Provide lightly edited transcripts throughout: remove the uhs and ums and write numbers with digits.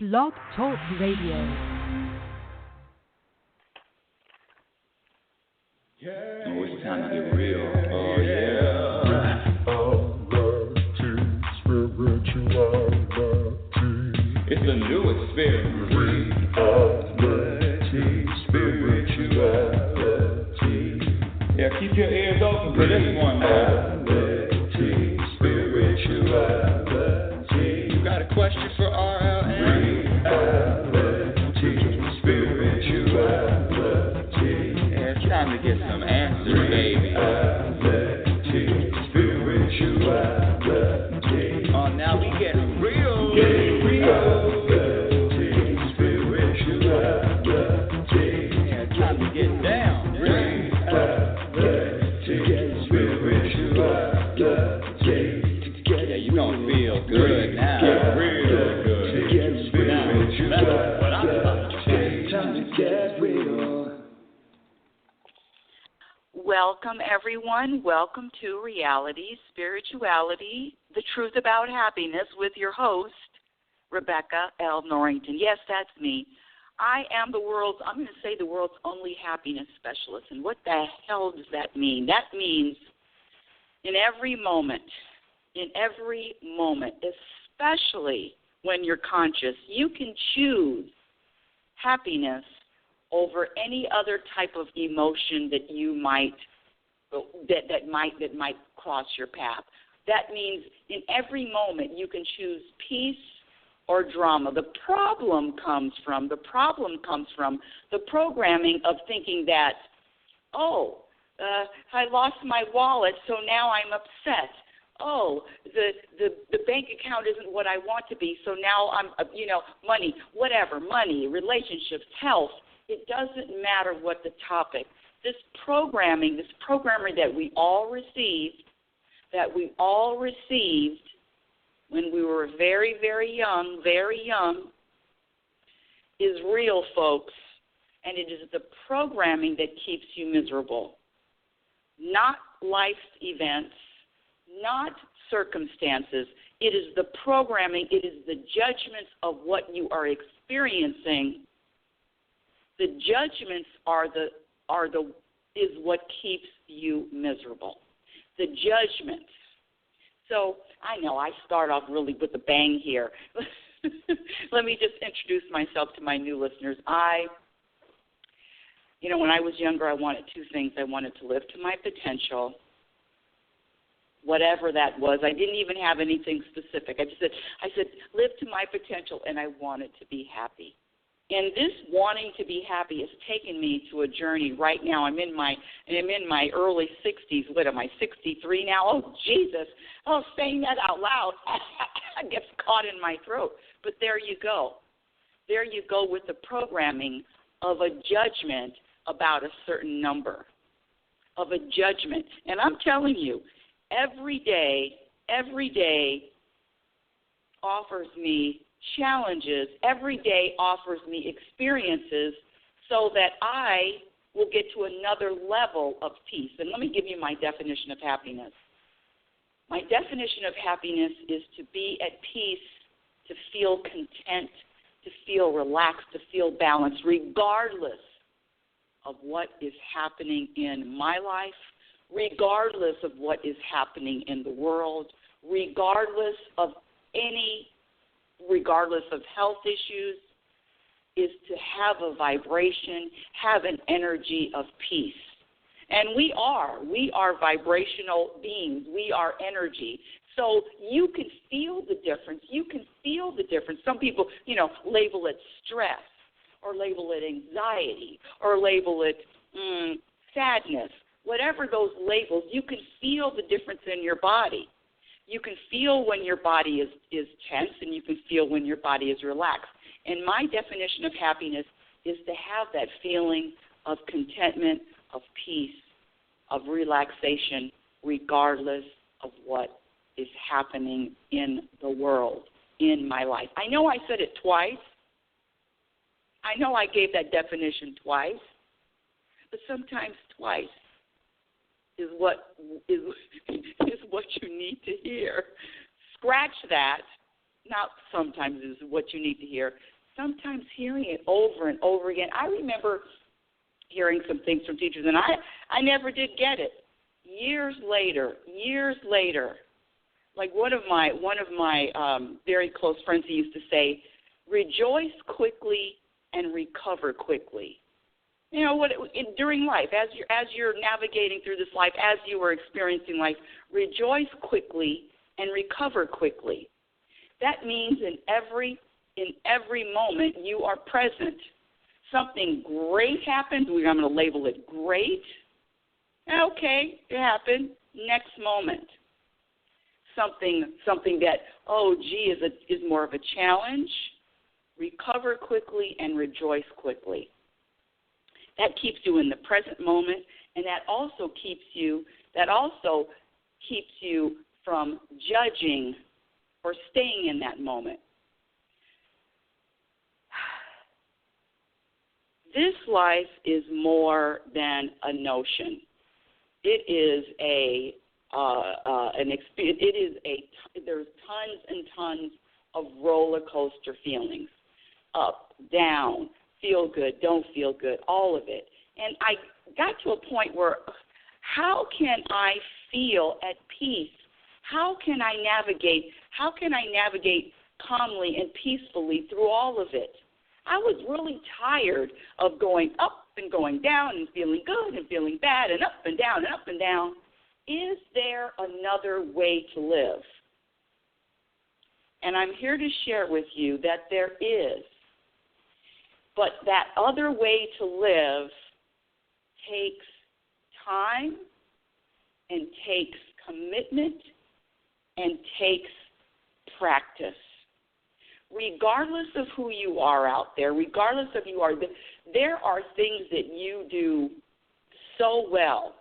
Blog Talk Radio. Oh, it's time to get real. Oh, yeah. It's a new experience. Spirituality. Yeah, keep your ears open for this one now. Spirituality. You got a question for RLN? Spirituality. Yeah, it's time to get some answers, baby. Spirituality. Oh, now we get real. Yeah, it's time to get down. Yeah, you gonna feel good now. Real good. Now, that's what I'm talking about. Time to get real. Welcome, everyone. Welcome to Reality Spirituality, the truth about happiness with your host, Rebecca L. Norrington. Yes, that's me. I am the world's only happiness specialist. And what the hell does that mean? That means in every moment, especially when you're conscious, you can choose happiness over any other type of emotion that you might cross your path. That means in every moment you can choose peace or drama. The problem comes from the programming of thinking that, I lost my wallet, so now I'm upset. Oh, the bank account isn't what I want to be, so now I'm, money, relationships, health. It doesn't matter what the topic. This programming that we all received when we were very, very young, is real, folks. And it is the programming that keeps you miserable. Not life's events, not circumstances. It is the programming, it is the judgments of what you are experiencing. The judgments is what keeps you miserable. The judgments. So I know I start off really with a bang here. Let me just introduce myself to my new listeners. When I was younger, I wanted two things. I wanted to live to my potential, whatever that was. I didn't even have anything specific. I said, live to my potential, and I wanted to be happy. And this wanting to be happy has taken me to a journey right now. I'm in my early 60s. What am I, 63 now? Oh, Jesus. Oh, saying that out loud gets caught in my throat. But there you go. There you go with the programming of a judgment about a certain number, of a judgment. And I'm telling you, every day offers me challenges, every day offers me experiences so that I will get to another level of peace. And let me give you my definition of happiness. My definition of happiness is to be at peace, to feel content, to feel relaxed, to feel balanced, regardless of what is happening in my life, regardless of what is happening in the world, regardless of health issues, is to have a vibration, have an energy of peace. And we are vibrational beings. We are energy. So you can feel the difference. Some people, label it stress or label it anxiety or label it sadness. Whatever those labels, you can feel the difference in your body. You can feel when your body is tense, and you can feel when your body is relaxed. And my definition of happiness is to have that feeling of contentment, of peace, of relaxation, regardless of what is happening in the world, in my life. I know I said it twice. I know I gave that definition twice. But sometimes twice is what you need to hear. Scratch that. not sometimes is what you need to hear, sometimes hearing it over and over again. I remember hearing some things from teachers, and I never did get it. Years later, like one of my very close friends, he used to say, rejoice quickly and recover quickly. You know, during life, as you're navigating through this life, as you are experiencing life, rejoice quickly and recover quickly. That means in every moment you are present. Something great happens. I'm going to label it great. Okay, it happened. Next moment. Something that, is more of a challenge. Recover quickly and rejoice quickly. That keeps you in the present moment, and that also keeps you from judging or staying in that moment. This life is more than a notion. It is an experience. There's tons and tons of roller coaster feelings, up, down, feel good, don't feel good, all of it. And I got to a point where, how can I feel at peace? How can I navigate calmly and peacefully through all of it? I was really tired of going up and going down and feeling good and feeling bad and up and down and up and down. Is there another way to live? And I'm here to share with you that there is. But that other way to live takes time and takes commitment and takes practice. Regardless of who you are out there, regardless of who you are, there are things that you do so well.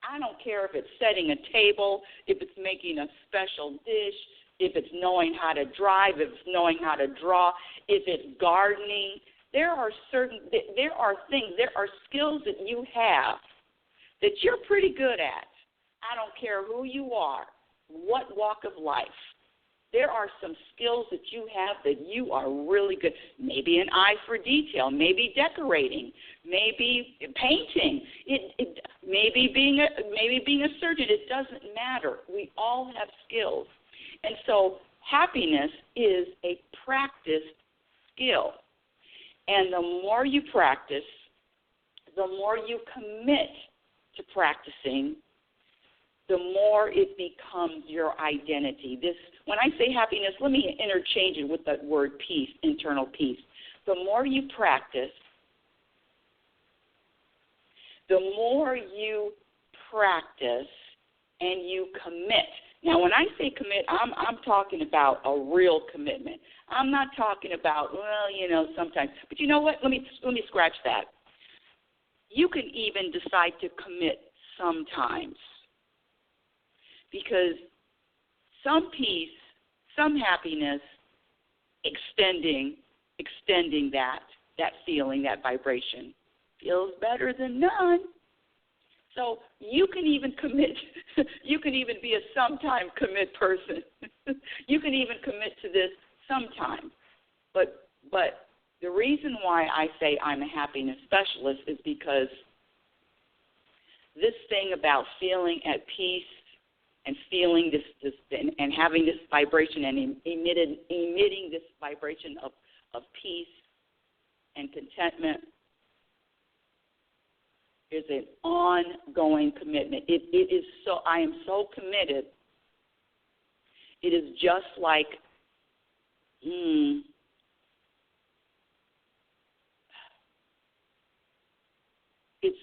I don't care if it's setting a table, if it's making a special dish, if it's knowing how to drive, if it's knowing how to draw, if it's gardening. There are skills that you have that you're pretty good at. I don't care who you are, what walk of life. There are some skills that you have that you are really good. Maybe an eye for detail, maybe decorating, maybe painting, maybe being a surgeon. It doesn't matter. We all have skills. And so happiness is a practiced skill. And the more you practice, the more you commit to practicing, the more it becomes your identity. When I say happiness, let me interchange it with that word peace, internal peace. The more you practice, and you commit. Now, when I say commit, I'm talking about a real commitment. I'm not talking about, sometimes. But you know what? Let me scratch that. You can even decide to commit sometimes. Because some peace, some happiness, extending that feeling, that vibration, feels better than none. So you can even commit. You can even be a sometime commit person. You can even commit to this sometime. But the reason why I say I'm a happiness specialist is because this thing about feeling at peace and feeling this and having this vibration and emitting this vibration of peace and contentment is an ongoing commitment. It is so. I am so committed. It is just like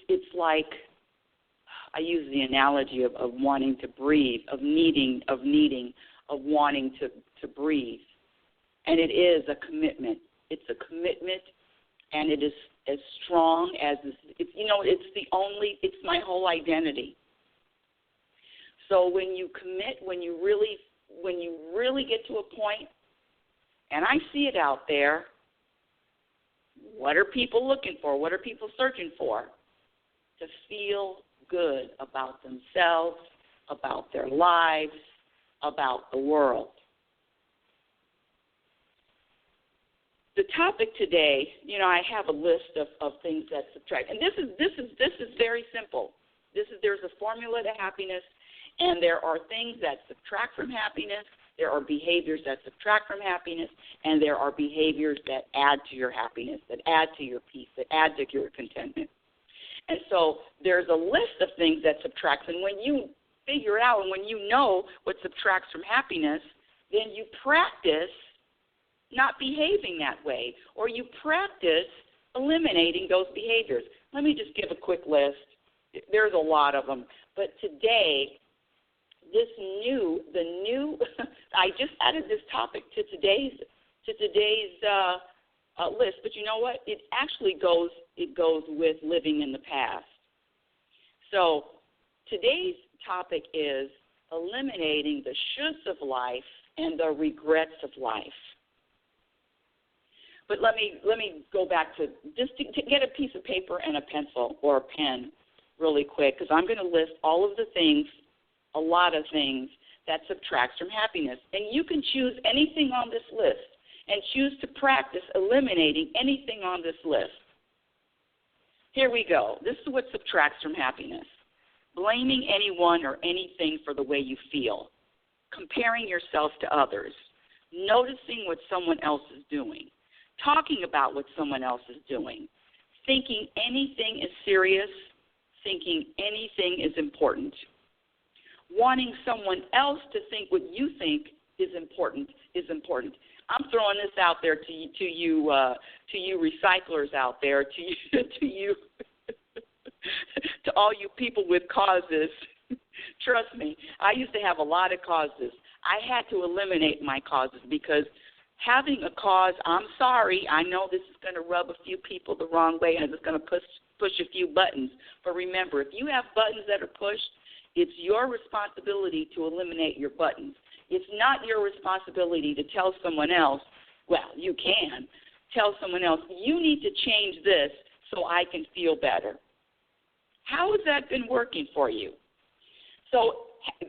it's like, I use the analogy of wanting to breathe, of wanting to breathe. And it is a commitment. It's a commitment, and it is as strong as it's my whole identity. So when you commit, when you really get to a point, and I see it out there, what are people looking for? What are people searching for? To feel good about themselves, about their lives, about the world. the topic today, I have a list of things that subtract, and this is very simple. There's a formula to happiness, and there are things that subtract from happiness. There are behaviors that subtract from happiness, and there are behaviors that add to your happiness, that add to your peace, that add to your contentment. And so there's a list of things that subtracts, and when you figure it out and when you know what subtracts from happiness, then you practice not behaving that way, or you practice eliminating those behaviors. Let me just give a quick list. There's a lot of them, but today, I just added this topic to today's list. But you know what? It actually goes with living in the past. So today's topic is eliminating the shoulds of life and the regrets of life. But let me go back to just to get a piece of paper and a pencil or a pen really quick, because I'm going to list all of the things, a lot of things that subtracts from happiness. And you can choose anything on this list and choose to practice eliminating anything on this list. Here we go. This is what subtracts from happiness. Blaming anyone or anything for the way you feel. Comparing yourself to others. Noticing what someone else is doing. Talking about what someone else is doing. Thinking anything is serious. Thinking anything is important. Wanting someone else to think what you think is important. I'm throwing this out there to you recyclers out there, to you, to all you people with causes. Trust me, I used to have a lot of causes. I had to eliminate my causes because having a cause, I'm sorry, I know this is going to rub a few people the wrong way and it's going to push a few buttons. But remember, if you have buttons that are pushed, it's your responsibility to eliminate your buttons. It's not your responsibility to tell someone else, well, you can, tell someone else, you need to change this so I can feel better. How has that been working for you? So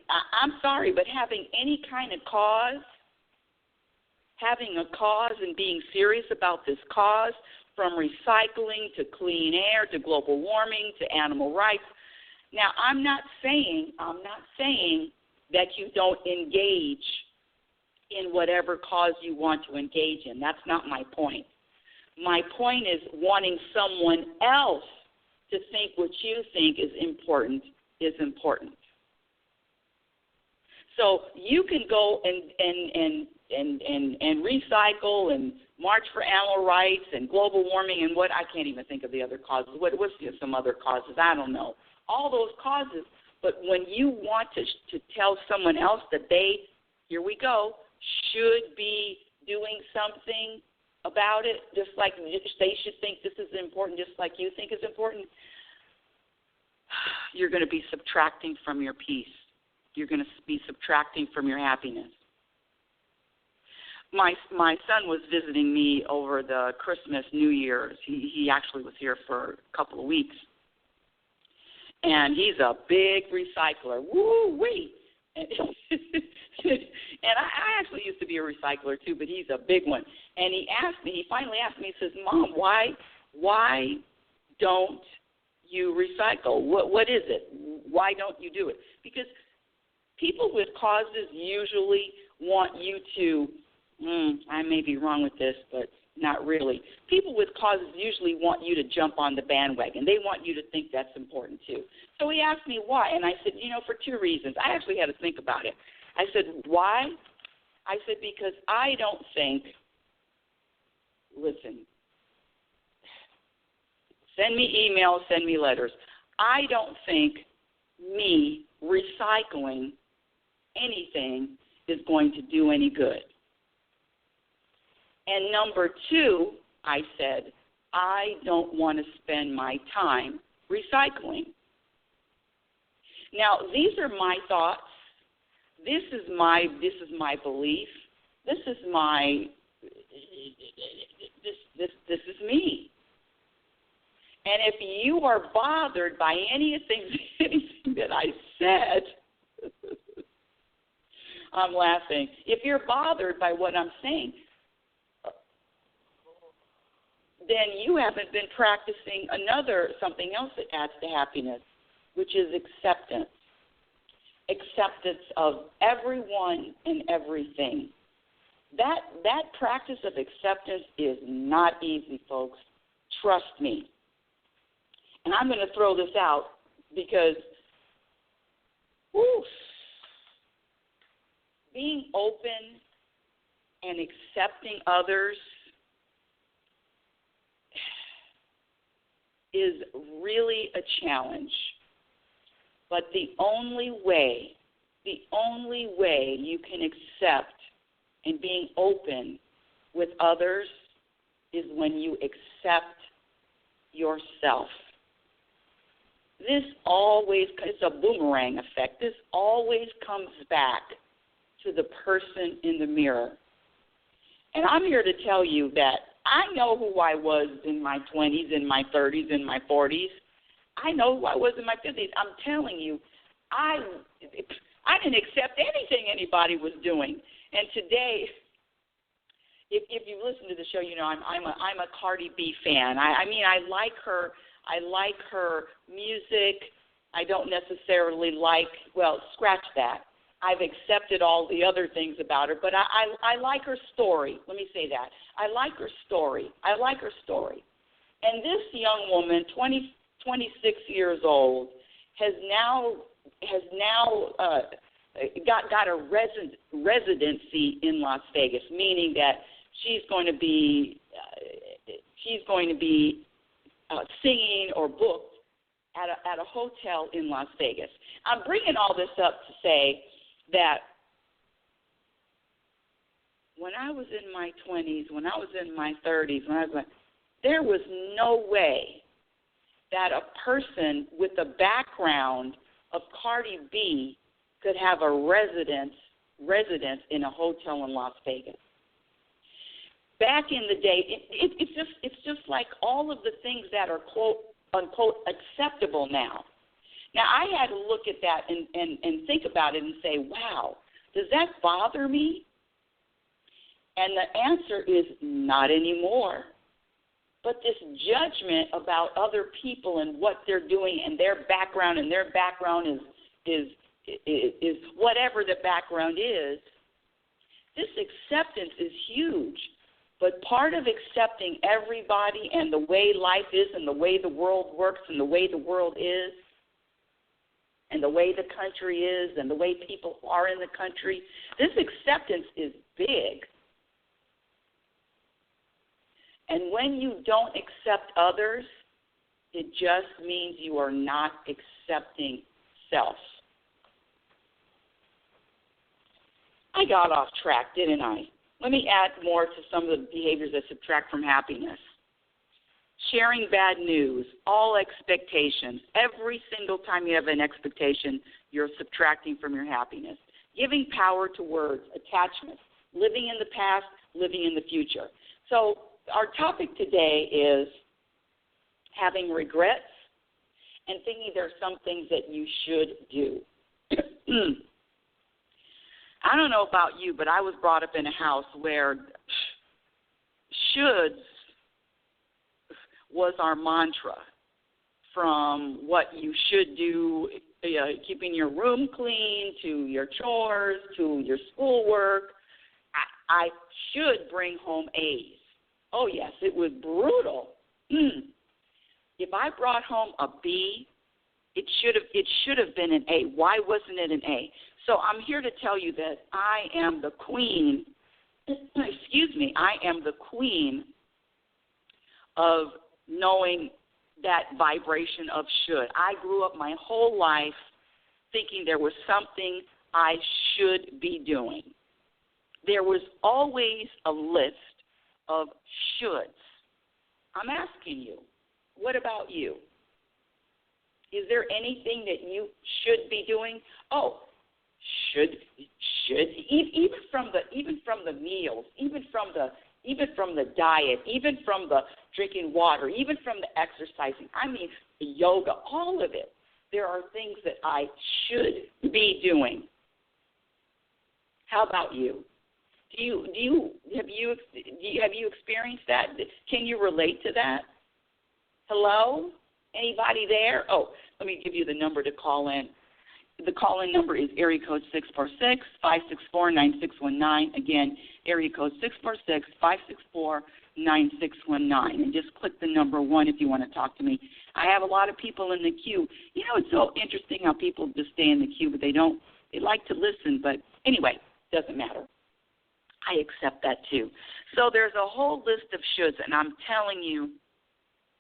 I'm sorry, but having any kind of cause, having a cause and being serious about this cause, from recycling to clean air to global warming to animal rights. Now, I'm not saying that you don't engage in whatever cause you want to engage in. That's not my point. My point is wanting someone else to think what you think is important is important. So you can go and recycle and march for animal rights and global warming and I can't even think of the other causes. What's some other causes? I don't know. All those causes, but when you want to tell someone else that they, here we go, should be doing something about it, just like they should think this is important, just like you think is important, you're going to be subtracting from your peace. You're going to be subtracting from your happiness. My son was visiting me over the Christmas, New Year's. He actually was here for a couple of weeks. And he's a big recycler. Woo-wee! And I actually used to be a recycler too, but he's a big one. And he finally asked me, he says, Mom, why don't you recycle? What is it? Why don't you do it? Because people with causes usually want you to, I may be wrong with this, but not really. People with causes usually want you to jump on the bandwagon. They want you to think that's important too. So he asked me why, and I said, for two reasons. I actually had to think about it. I said, why? I said, because I don't think, listen, send me emails, send me letters. I don't think me recycling anything is going to do any good. And number two, I said, I don't want to spend my time recycling. Now, these are my thoughts. This is my belief. This is is me. And if you are bothered by anything that I said, I'm laughing. If you're bothered by what I'm saying, then you haven't been practicing something else that adds to happiness, which is acceptance. Acceptance of everyone and everything. That practice of acceptance is not easy, folks. Trust me. And I'm going to throw this out because, being open and accepting others is really a challenge. But the only way you can accept and being open with others is when you accept yourself. It's a boomerang effect. This always comes back to the person in the mirror. And I'm here to tell you that I know who I was in my 20s, in my 30s, in my 40s. I know who I was in my 50s. I'm telling you, I didn't accept anything anybody was doing. And today, if you listen to the show, you know I'm a Cardi B fan. I mean, I like her. I like her music. I don't necessarily scratch that. I've accepted all the other things about her, but I like her story. Let me say that. I like her story. And this young woman, 26 years old, has now got a residency in Las Vegas, meaning that she's going to be singing or booked at a hotel in Las Vegas. I'm bringing all this up to say that when I was in my 20s, when I was in my 30s, there was no way that a person with a background of Cardi B could have a residence in a hotel in Las Vegas. Back in the day, it's just like all of the things that are quote unquote acceptable now. Now I had to look at that and think about it and say, wow, does that bother me? And the answer is not anymore. But this judgment about other people and what they're doing and their background is whatever the background is, this acceptance is huge. But part of accepting everybody and the way life is and the way the world works and the way the world is and the way the country is and the way people are in the country, this acceptance is big. And when you don't accept others, it just means you are not accepting self. I got off track, didn't I? Let me add more to some of the behaviors that subtract from happiness. Sharing bad news, all expectations. Every single time you have an expectation, you're subtracting from your happiness. Giving power to words, attachments, living in the past, living in the future. So our topic today is having regrets and thinking there are some things that you should do. I don't know about you, but I was brought up in a house where shoulds was our mantra, from what you should do, keeping your room clean, to your chores, to your schoolwork. I should bring home A's. Oh, yes, it was brutal. If I brought home a B, it should have been an A. Why wasn't it an A? So I'm here to tell you that I am the queen, I am the queen of knowing that vibration of should. I grew up my whole life thinking there was something I should be doing. There was always a list of shoulds. I'm asking you, what about you? Is there anything that you should be doing? Oh, should even from the meals, even from the diet, even from the drinking water, even from the exercising. I mean, the yoga, all of it. There are things that I should be doing. How about you? Have you experienced that? Can you relate to that? Hello? Anybody there? Oh, let me give you the number to call in. The call-in number is area code 646-564-9619. Again, area code 646-564-9619. And just click the number 1 if you want to talk to me. I have a lot of people in the queue. You know, it's so interesting how people just stay in the queue, but they like to listen. But anyway, doesn't matter. I accept that too. So there's a whole list of shoulds, and I'm telling you,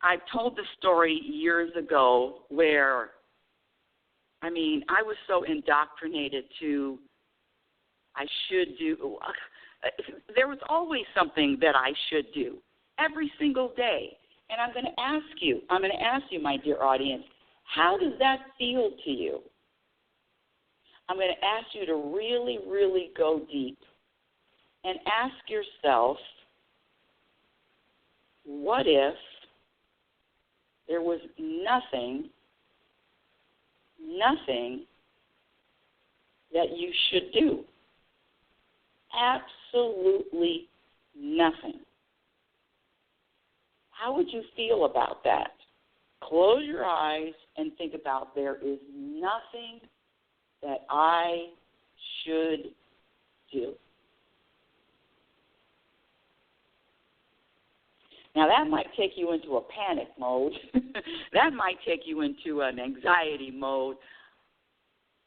I've told the story years ago where, I was so indoctrinated to I should do. There was always something that I should do every single day. And I'm going to ask you, my dear audience, how does that feel to you? I'm going to ask you to really, really go deep and ask yourself, what if there was nothing that you should do? Absolutely nothing. How would you feel about that? Close your eyes and think about, there is nothing that I should do. Now, that might take you into a panic mode. That might take you into an anxiety mode.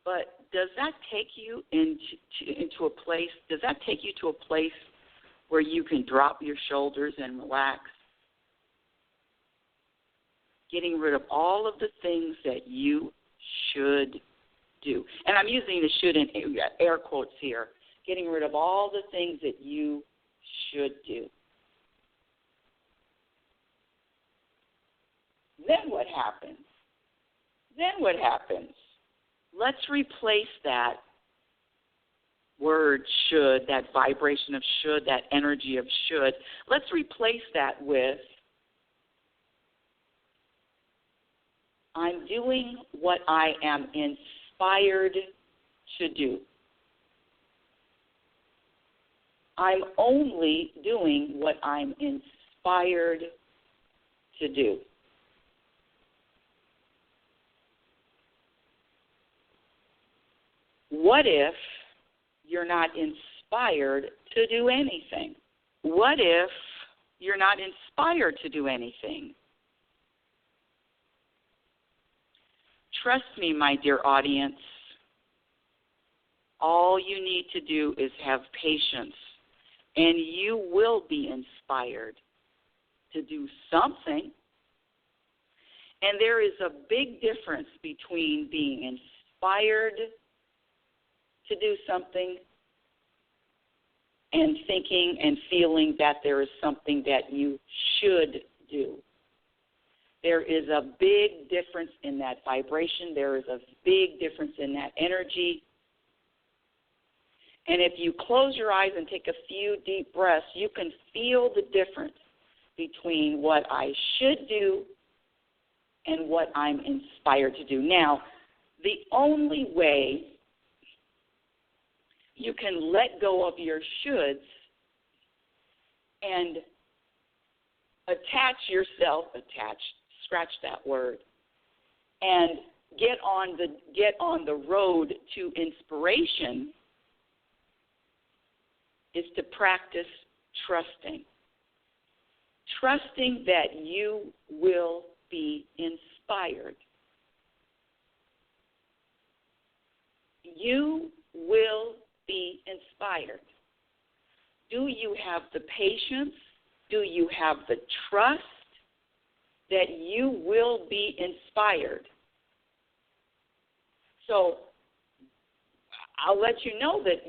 But does that take you into a place? Does that take you to a place where you can drop your shoulders and relax? Getting rid of all of the things that you should do. And I'm using the should in air quotes here. Getting rid of all the things that you should do. Then what happens? Let's replace that word should, that vibration of should, that energy of should. Let's replace that with, I'm doing what I am inspired to do. I'm only doing what I'm inspired to do. What if you're not inspired to do anything? What if you're not inspired to do anything? Trust me, my dear audience, all you need to do is have patience, and you will be inspired to do something. And there is a big difference between being inspired to do something and thinking and feeling that there is something that you should do. There is a big difference in that vibration. There is a big difference in that energy. And if you close your eyes and take a few deep breaths, you can feel the difference between what I should do and what I'm inspired to do. Now, the only way you can let go of your shoulds and scratch that word, and get on the road to inspiration is to practice trusting. Trusting that you will be inspired. You will be inspired. Do you have the patience? Do you have the trust that you will be inspired? So I'll let you know that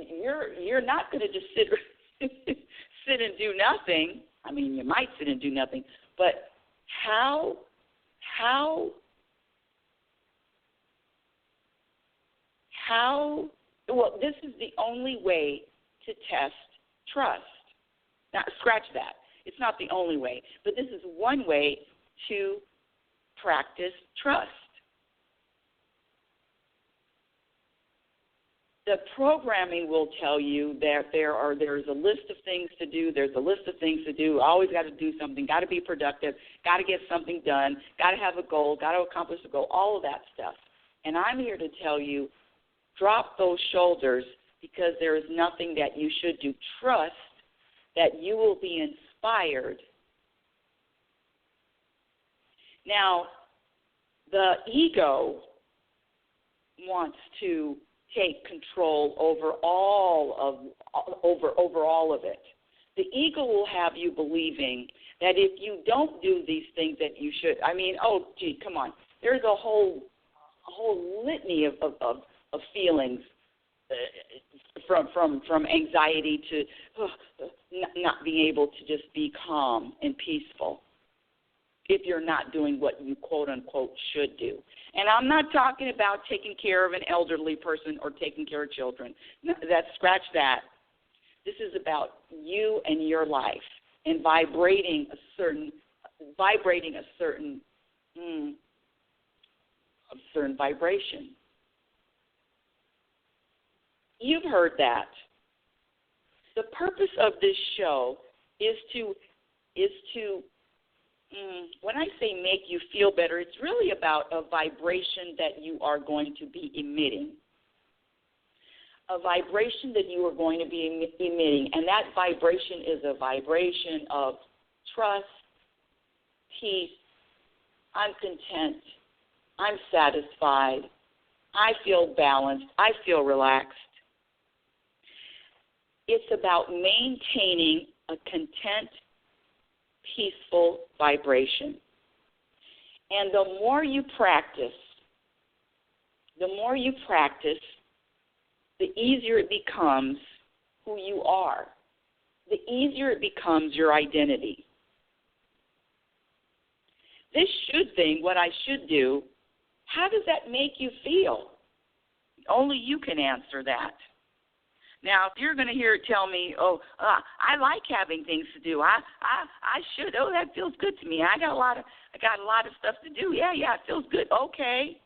you're not going to just sit and do nothing. I mean, you might sit and do nothing, but how well, this is the only way to test trust. Now, scratch that. It's not the only way, but this is one way to practice trust. The programming will tell you that there's a list of things to do. There's a list of things to do. Always got to do something. Got to be productive. Got to get something done. Got to have a goal. Got to accomplish a goal. All of that stuff. And I'm here to tell you, drop those shoulders because there is nothing that you should do. Trust that you will be inspired. Now, the ego wants to take control over all of it. The ego will have you believing that if you don't do these things that you should, come on. There's a whole litany of feelings from anxiety to not being able to just be calm and peaceful if you're not doing what you quote-unquote should do. And I'm not talking about taking care of an elderly person or taking care of children. No, scratch that. This is about you and your life and vibrating a certain vibration. You've heard that. The purpose of this show is to when I say make you feel better, it's really about a vibration that you are going to be emitting. A vibration that you are going to be emitting, and that vibration is a vibration of trust, peace, I'm content, I'm satisfied, I feel balanced, I feel relaxed. It's about maintaining a content, peaceful vibration. And the more you practice, the easier it becomes who you are. The easier it becomes your identity. This should thing, what I should do, how does that make you feel? Only you can answer that. Now, if you're going to tell me, I like having things to do. I should. Oh, that feels good to me. I got a lot of stuff to do. Yeah, it feels good. Okay,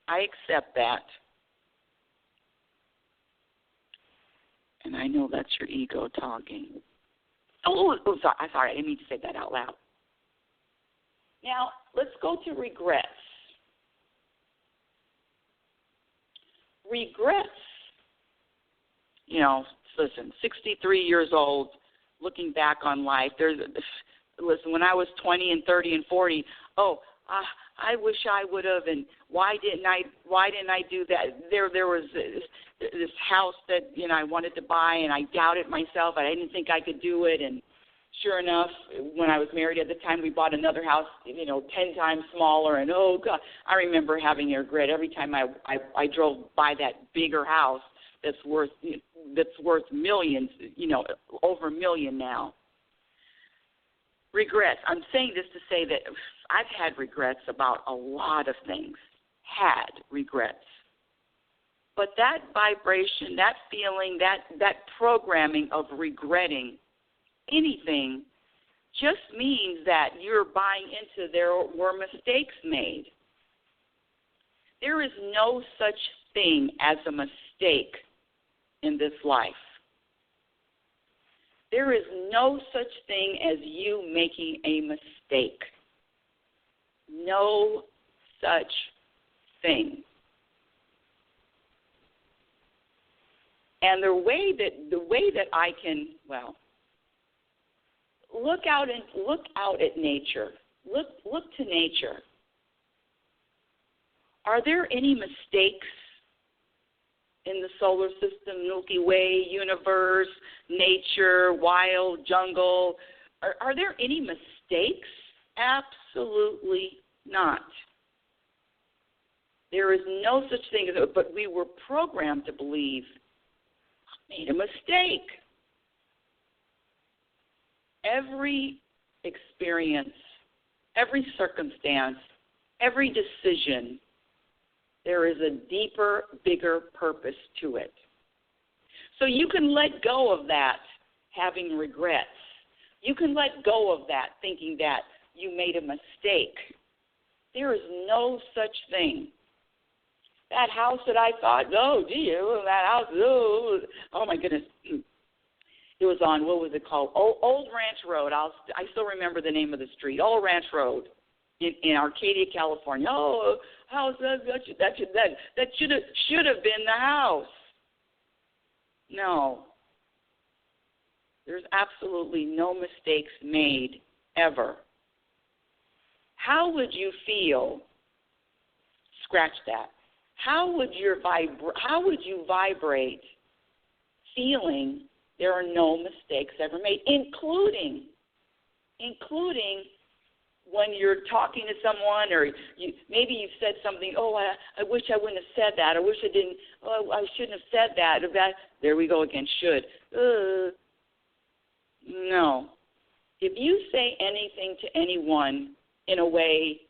I accept that. And I know that's your ego talking. Sorry, I didn't mean to say that out loud. Now, let's go to regrets. Regrets. Listen, 63 years old, looking back on life. When I was 20 and 30 and 40, I wish I would have, and why didn't I do that? There was this house that I wanted to buy, and I doubted myself. I didn't think I could do it, and sure enough, when I was married at the time, we bought another house, 10 times smaller, and oh God, I remember having a regret every time I drove by that bigger house that's worth millions, over $1 million now. Regrets. I'm saying this to say that I've had regrets about a lot of things. Had regrets. But that vibration, that feeling, that programming of regretting anything just means that you're buying into there were mistakes made. There is no such thing as a mistake in this life. There is no such thing as you making a mistake. No such thing. And the way that I can, look out at nature. Look to nature. Are there any mistakes in the solar system, Milky Way, universe, nature, wild, jungle? Are there any mistakes? Absolutely not. There is no such thing as it, but we were programmed to believe, I made a mistake. Every experience, every circumstance, every decision, there is a deeper, bigger purpose to it. So you can let go of that having regrets. You can let go of that thinking that you made a mistake. There is no such thing. that house that I thought, oh, gee, that house, oh my goodness. It was on, what was it called? Old Ranch Road. I still remember the name of the street. Old Ranch Road in Arcadia, California. Oh, house, that should have been the house. No. There's absolutely no mistakes made ever. How would you feel? Scratch that. How would you vibrate feeling there are no mistakes ever made, including when you're talking to someone, or maybe you've said something, oh, I wish I wouldn't have said that. I wish I didn't. Oh, I shouldn't have said that. There we go again, should. No. If you say anything to anyone in a way,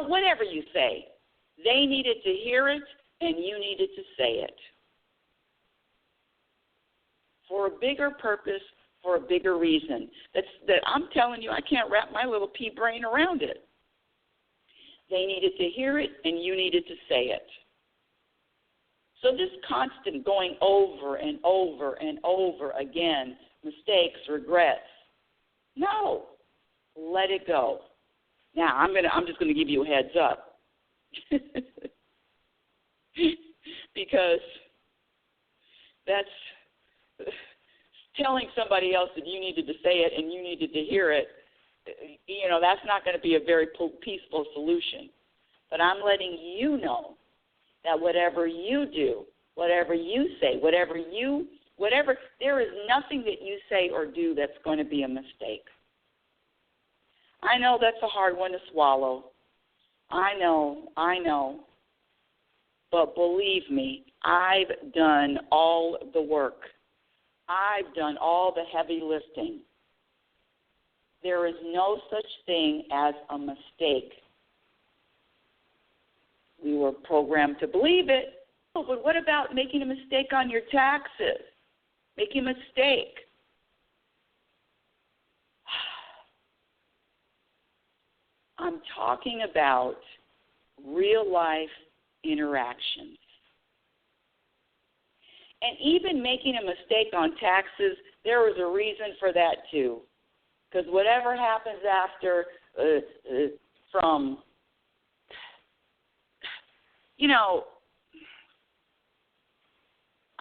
whatever you say, they needed to hear it and you needed to say it. For a bigger purpose, for a bigger reason. That I'm telling you, I can't wrap my little pea brain around it. They needed to hear it, and you needed to say it. So this constant going over and over and over again, mistakes, regrets, no, let it go. Now, I'm just going to give you a heads up. Because that's telling somebody else that you needed to say it and you needed to hear it, that's not going to be a very peaceful solution. But I'm letting you know that whatever you do, whatever you say, there is nothing that you say or do that's going to be a mistake. I know that's a hard one to swallow. I know. But believe me, I've done all the work. I've done all the heavy lifting. There is no such thing as a mistake. We were programmed to believe it. Oh, but what about making a mistake on your taxes? Making a mistake. I'm talking about real life interactions. And even making a mistake on taxes, there was a reason for that too. Because whatever happens after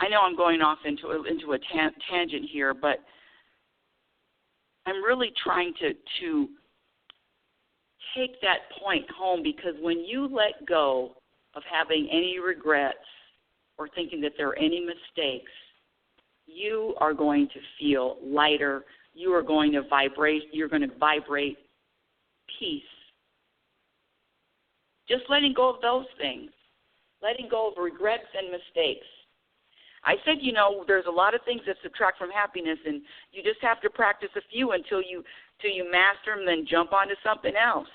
I know I'm going off into a tangent here, but I'm really trying to take that point home, because when you let go of having any regrets or thinking that there are any mistakes, you are going to feel lighter. You're going to vibrate peace. Just letting go of those things, letting go of regrets and mistakes. I said, there's a lot of things that subtract from happiness, and you just have to practice a few until you master them, then jump onto something else.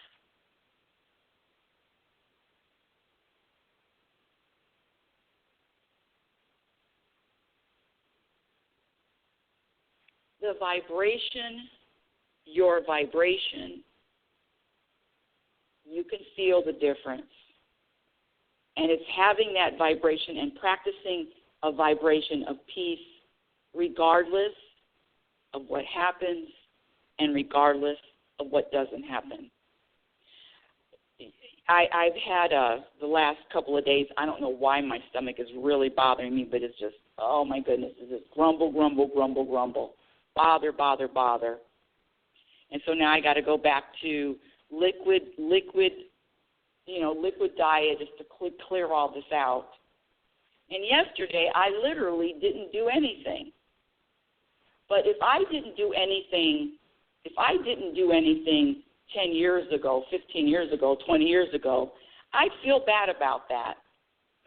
The vibration, your vibration, you can feel the difference. And it's having that vibration and practicing a vibration of peace regardless of what happens and regardless of what doesn't happen. I've had the last couple of days, I don't know why my stomach is really bothering me, but it's just, oh my goodness, it's just grumble, grumble, grumble, grumble. Bother. And so now I got to go back to liquid diet just to clear all this out. And yesterday I literally didn't do anything. But if I didn't do anything 10 years ago, 15 years ago, 20 years ago, I'd feel bad about that.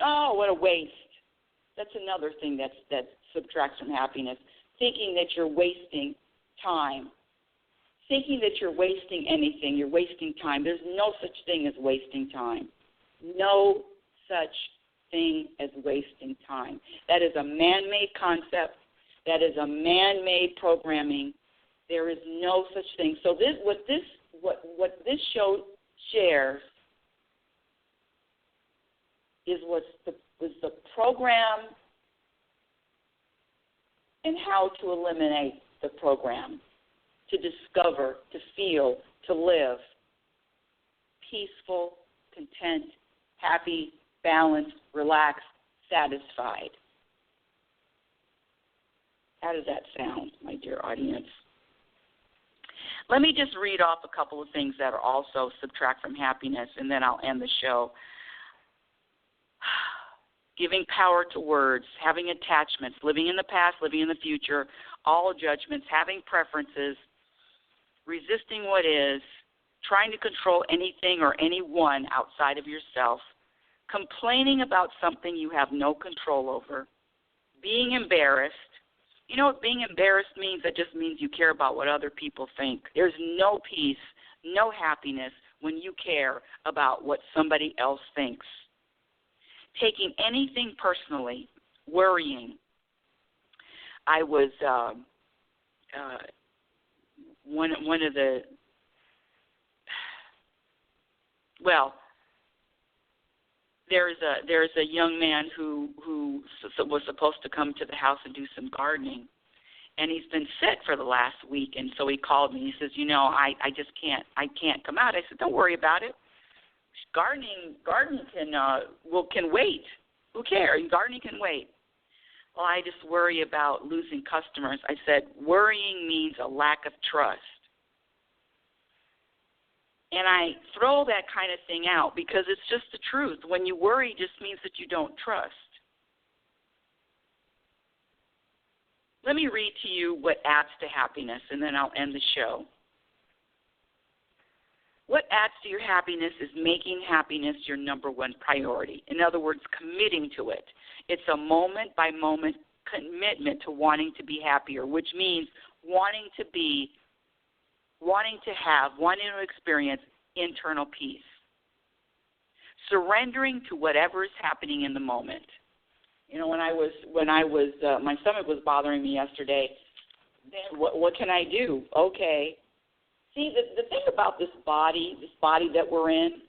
Oh, what a waste. That's another thing that subtracts from happiness. Thinking that you're wasting time. Thinking that you're wasting anything, you're wasting time. There's no such thing as wasting time. No such thing as wasting time. That is a man-made concept. That is a man-made programming. There is no such thing. So what this show shares is the program and how to eliminate the program, to discover, to feel, to live peaceful, content, happy, balanced, relaxed, satisfied. How does that sound, my dear audience? Let me just read off a couple of things that are also subtract from happiness, and then I'll end the show. Giving power to words, having attachments, living in the past, living in the future, all judgments, having preferences, resisting what is, trying to control anything or anyone outside of yourself, complaining about something you have no control over, being embarrassed. You know what being embarrassed means? That just means you care about what other people think. There's no peace, no happiness when you care about what somebody else thinks. Taking anything personally, worrying. I was one of the there's a young man who was supposed to come to the house and do some gardening, and he's been sick for the last week, and so he called me. He says, I just can't come out. I said, don't worry about it. Gardening can wait. Who cares? Gardening can wait. Well, I just worry about losing customers. I said, worrying means a lack of trust. And I throw that kind of thing out because it's just the truth. When you worry, it just means that you don't trust. Let me read to you what adds to happiness, and then I'll end the show. What adds to your happiness is making happiness your number one priority. In other words, committing to it. It's a moment-by-moment commitment to wanting to be happier, which means wanting to experience internal peace. Surrendering to whatever is happening in the moment. When I was my stomach was bothering me yesterday. Then what can I do? Okay. See, the thing about this body that we're in,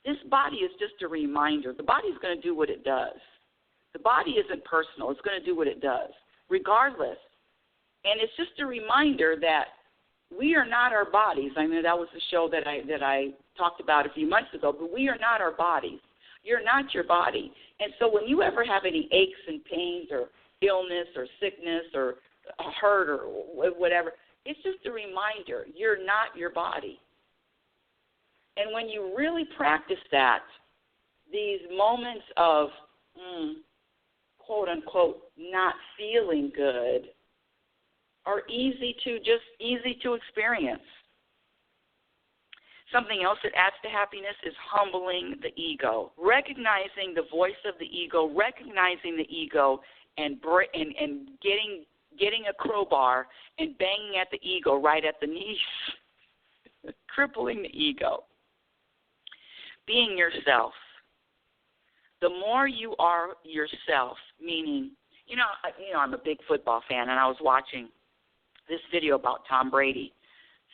this body is just a reminder. The body's going to do what it does. The body isn't personal. It's going to do what it does, regardless. And it's just a reminder that we are not our bodies. I mean, that was the show that I talked about a few months ago, but we are not our bodies. You're not your body. And so when you ever have any aches and pains or illness or sickness or hurt or whatever, it's just a reminder, you're not your body. And when you really practice that, these moments of, quote unquote, not feeling good are easy to experience. Something else that adds to happiness is humbling the ego, recognizing the voice of the ego, and getting a crowbar and banging at the ego right at the knees, crippling the ego. Being yourself. The more you are yourself, meaning, I'm a big football fan, and I was watching this video about Tom Brady.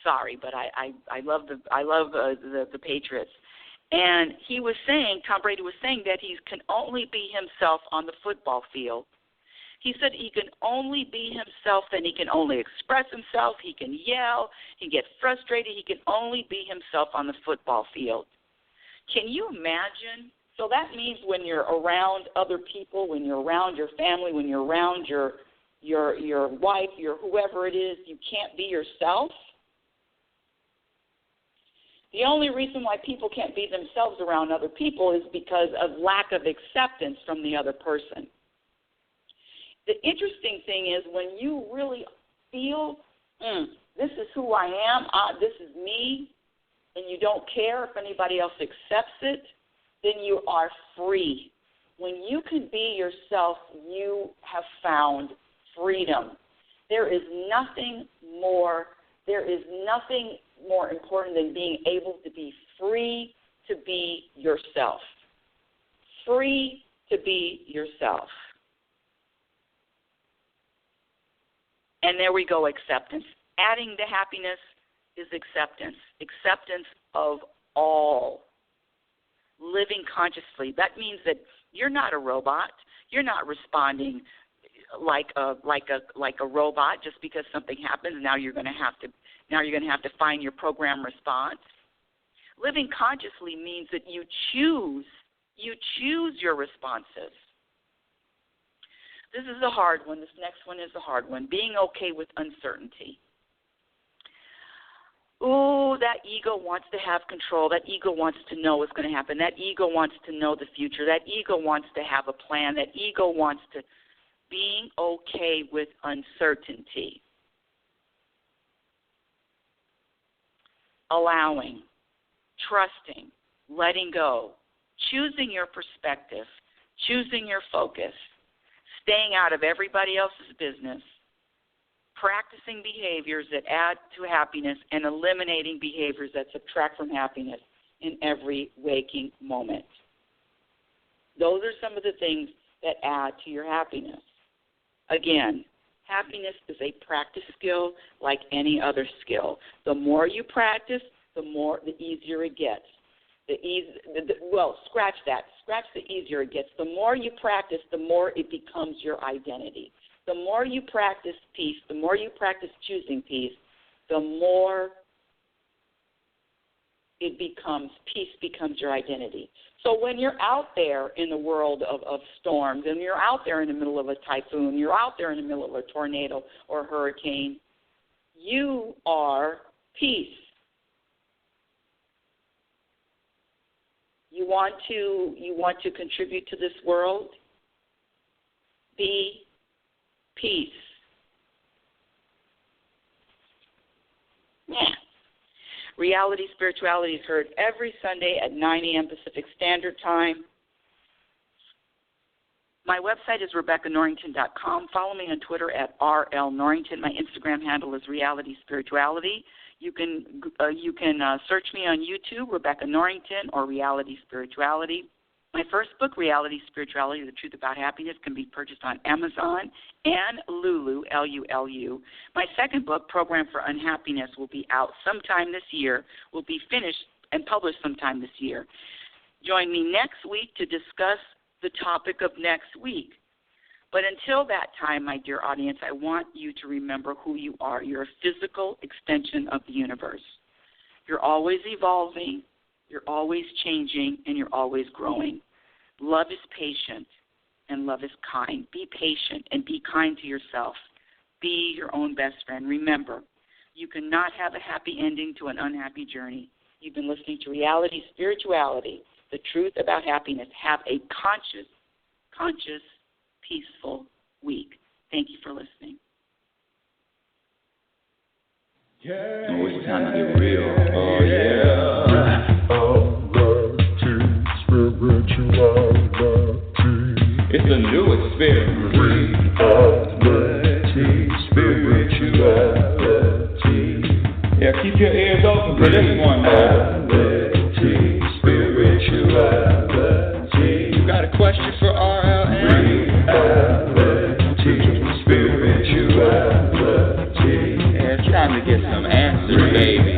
Sorry, but I love the Patriots. And Tom Brady was saying that he can only be himself on the football field. He said he can only be himself, and he can only express himself. He can yell. He can get frustrated. He can only be himself on the football field. Can you imagine? So that means when you're around other people, when you're around your family, when you're around your wife, your whoever it is, you can't be yourself. The only reason why people can't be themselves around other people is because of lack of acceptance from the other person. The interesting thing is when you really feel, this is who I am, this is me, and you don't care if anybody else accepts it, then you are free. When you can be yourself, you have found freedom. There is nothing more important than being able to be free to be yourself. Free to be yourself. And there we go, acceptance. Adding to happiness is acceptance. Acceptance of all. living consciously. That means that you're not a robot. You're not responding like a robot just because something happens. Now you're going to have to find your program response. Living consciously means that you choose your responses. This is a hard one. This next one is a hard one. Being okay with uncertainty. Ooh, that ego wants to have control. That ego wants to know what's going to happen. That ego wants to know the future. That ego wants to have a plan. That ego wants to... Being okay with uncertainty. Allowing, trusting, letting go, choosing your perspective, choosing your focus, staying out of everybody else's business, practicing behaviors that add to happiness, and eliminating behaviors that subtract from happiness in every waking moment. Those are some of the things that add to your happiness. Again, happiness is a practice skill like any other skill. The more you practice, the easier it gets. Scratch that. Scratch the easier it gets. The more you practice, the more it becomes your identity. The more you practice peace, the more you practice choosing peace, the more peace becomes your identity. So when you're out there in the world of storms, and you're out there in the middle of a typhoon, you're out there in the middle of a tornado or a hurricane, you are peace. You want to contribute to this world? Be peace. Yeah. Reality Spirituality is heard every Sunday at 9 a.m. Pacific Standard Time. My website is RebeccaNorrington.com. Follow me on Twitter at RLNorrington. My Instagram handle is Reality Spirituality. You can search me on YouTube, Rebecca Norrington, or Reality Spirituality. My first book, Reality Spirituality, The Truth About Happiness, can be purchased on Amazon and Lulu, L-U-L-U. My second book, Program for Unhappiness, will be out sometime this year, will be finished and published sometime this year. Join me next week to discuss the topic of next week. But until that time, my dear audience, I want you to remember who you are. You're a physical extension of the universe. You're always evolving. You're always changing, and you're always growing. Love is patient, and love is kind. Be patient and be kind to yourself. Be your own best friend. Remember, you cannot have a happy ending to an unhappy journey. You've been listening to Reality Spirituality, The Truth About Happiness. Have a conscious, peaceful week. Thank you for listening. Yeah, oh, it's time to get real. Oh, yeah. It's a new experience. Reality Spirituality. Yeah, keep your ears open for this one now. Reality Spirituality. You got a question for RLN? Reality Spirituality. Yeah, it's time to get some answers, baby.